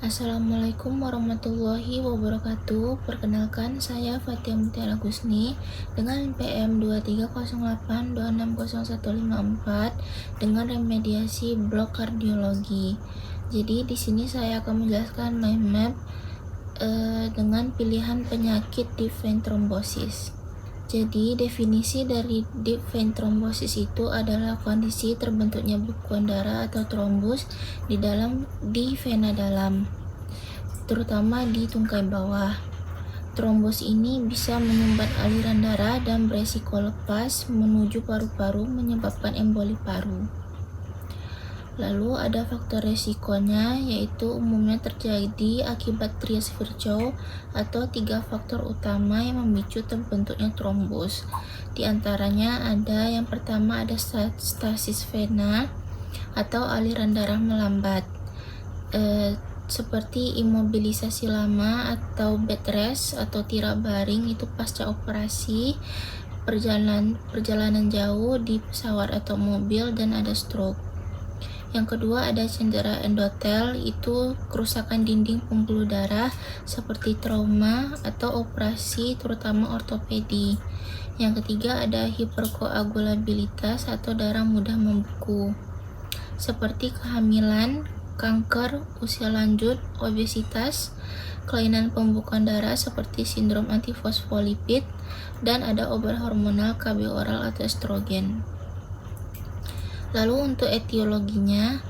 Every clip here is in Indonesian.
Assalamualaikum warahmatullahi wabarakatuh. Perkenalkan, saya Fatia Mutiara Gusni dengan NPM 2308260154 dengan remediasi blok kardiologi. Jadi di sini saya akan menjelaskan mind map dengan pilihan penyakit deep vein thrombosis. Jadi definisi dari deep vein thrombosis itu adalah kondisi terbentuknya bekuan darah atau trombus di vena dalam, terutama di tungkai bawah. Trombus ini bisa menyumbat aliran darah dan beresiko lepas menuju paru-paru menyebabkan emboli paru. Lalu ada faktor resikonya, yaitu umumnya terjadi akibat Trias-Virchow atau 3 faktor utama yang memicu terbentuknya trombus. Di antaranya ada yang pertama ada stasis vena atau aliran darah melambat, seperti imobilisasi lama atau bed rest atau tirak baring itu pasca operasi, perjalanan jauh di pesawat atau mobil, dan ada stroke. Yang kedua ada cedera endotel, itu kerusakan dinding pembuluh darah seperti trauma atau operasi terutama ortopedi. Yang ketiga ada hiperkoagulabilitas atau darah mudah membeku, seperti kehamilan, kanker, usia lanjut, obesitas, kelainan pembekuan darah seperti sindrom antifosfolipid, dan ada obat hormonal KB oral atau estrogen. Lalu untuk etiologinya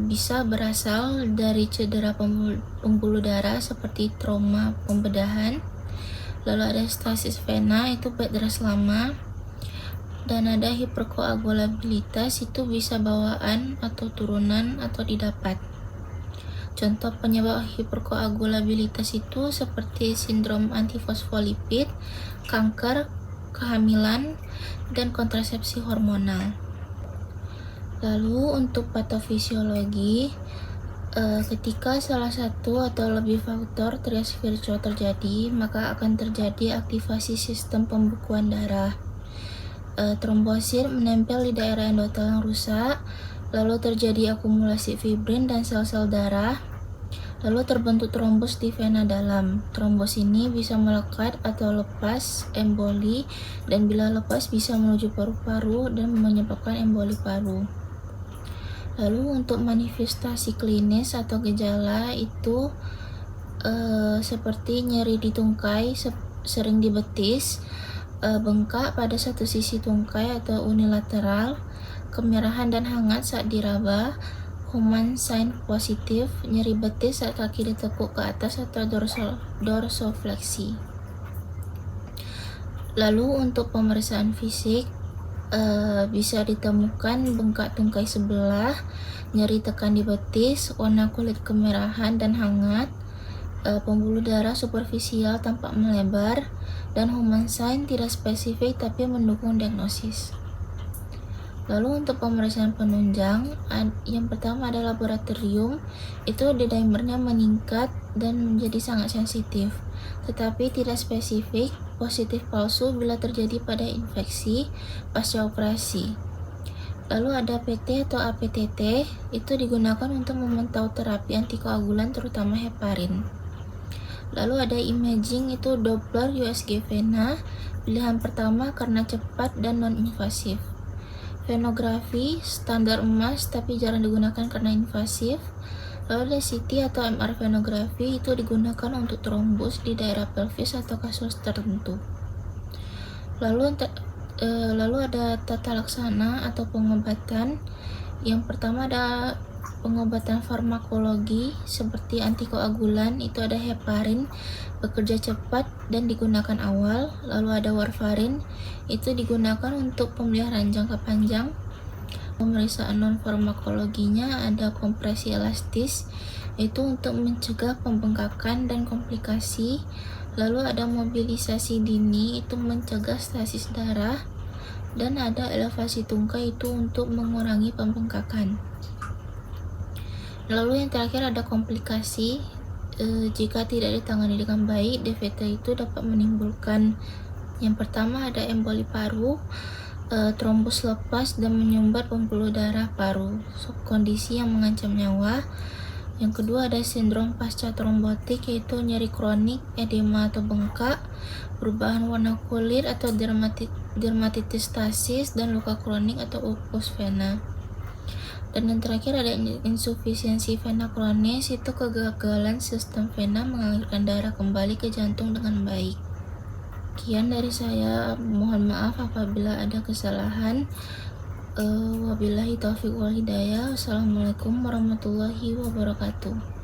bisa berasal dari cedera pembuluh darah seperti trauma pembedahan. Lalu ada stasis vena, itu bed rest lama, dan ada hiperkoagulabilitas, itu bisa bawaan atau turunan atau didapat. Contoh penyebab hiperkoagulabilitas itu seperti sindrom antifosfolipid, kanker, kehamilan, dan kontrasepsi hormonal. Lalu untuk patofisiologi, ketika salah satu atau lebih faktor Trias-Virchow terjadi, maka akan terjadi aktivasi sistem pembekuan darah. Trombosit menempel di daerah endotel yang rusak, lalu terjadi akumulasi fibrin dan sel-sel darah, lalu terbentuk trombus di vena dalam. Trombus ini bisa melekat atau lepas emboli, dan bila lepas bisa menuju paru-paru dan menyebabkan emboli paru. Lalu untuk manifestasi klinis atau gejala itu seperti nyeri di tungkai, sering di betis, bengkak pada satu sisi tungkai atau unilateral, kemerahan dan hangat saat diraba, Human sign positif, nyeri betis saat kaki ditekuk ke atas atau dorsofleksi. Lalu untuk pemeriksaan fisik, bisa ditemukan bengkak tungkai sebelah, nyeri tekan di betis, warna kulit kemerahan dan hangat, pembuluh darah superficial tampak melebar, dan human sign tidak spesifik tapi mendukung diagnosis. Lalu untuk pemeriksaan penunjang, yang pertama ada laboratorium, itu D-dimernya meningkat dan menjadi sangat sensitif, tetapi tidak spesifik, positif palsu bila terjadi pada infeksi pasca operasi. Lalu ada PT atau APTT, itu digunakan untuk memantau terapi antikoagulan terutama heparin. Lalu ada imaging, itu Doppler USG vena, pilihan pertama karena cepat dan non-invasif. Venografi standar emas tapi jarang digunakan karena invasif. Lalu ada CT atau MR venografi, itu digunakan untuk trombus di daerah pelvis atau kasus tertentu. Lalu ada tata laksana atau pengobatan. Yang pertama ada pengobatan farmakologi seperti antikoagulan, itu ada heparin, bekerja cepat dan digunakan awal. Lalu ada warfarin, itu digunakan untuk pemeliharaan jangka panjang. Pemeriksaan non farmakologinya ada kompresi elastis, itu untuk mencegah pembengkakan dan komplikasi. Lalu ada mobilisasi dini, itu mencegah stasis darah, dan ada elevasi tungkai, itu untuk mengurangi pembengkakan. Lalu yang terakhir ada komplikasi, jika tidak ditangani dengan baik, DVT itu dapat menimbulkan, yang pertama ada emboli paru, trombus lepas dan menyumbat pembuluh darah paru, kondisi yang mengancam nyawa. Yang kedua ada sindrom pasca trombotik, yaitu nyeri kronik, edema atau bengkak, perubahan warna kulit atau dermatitis stasis, dan luka kronik atau ulkus vena. Dan yang terakhir ada insufisiensi vena kronis, itu kegagalan sistem vena mengalirkan darah kembali ke jantung dengan baik. Sekian dari saya, mohon maaf apabila ada kesalahan. Wabillahi taufiq wal hidayah. Wassalamualaikum warahmatullahi wabarakatuh.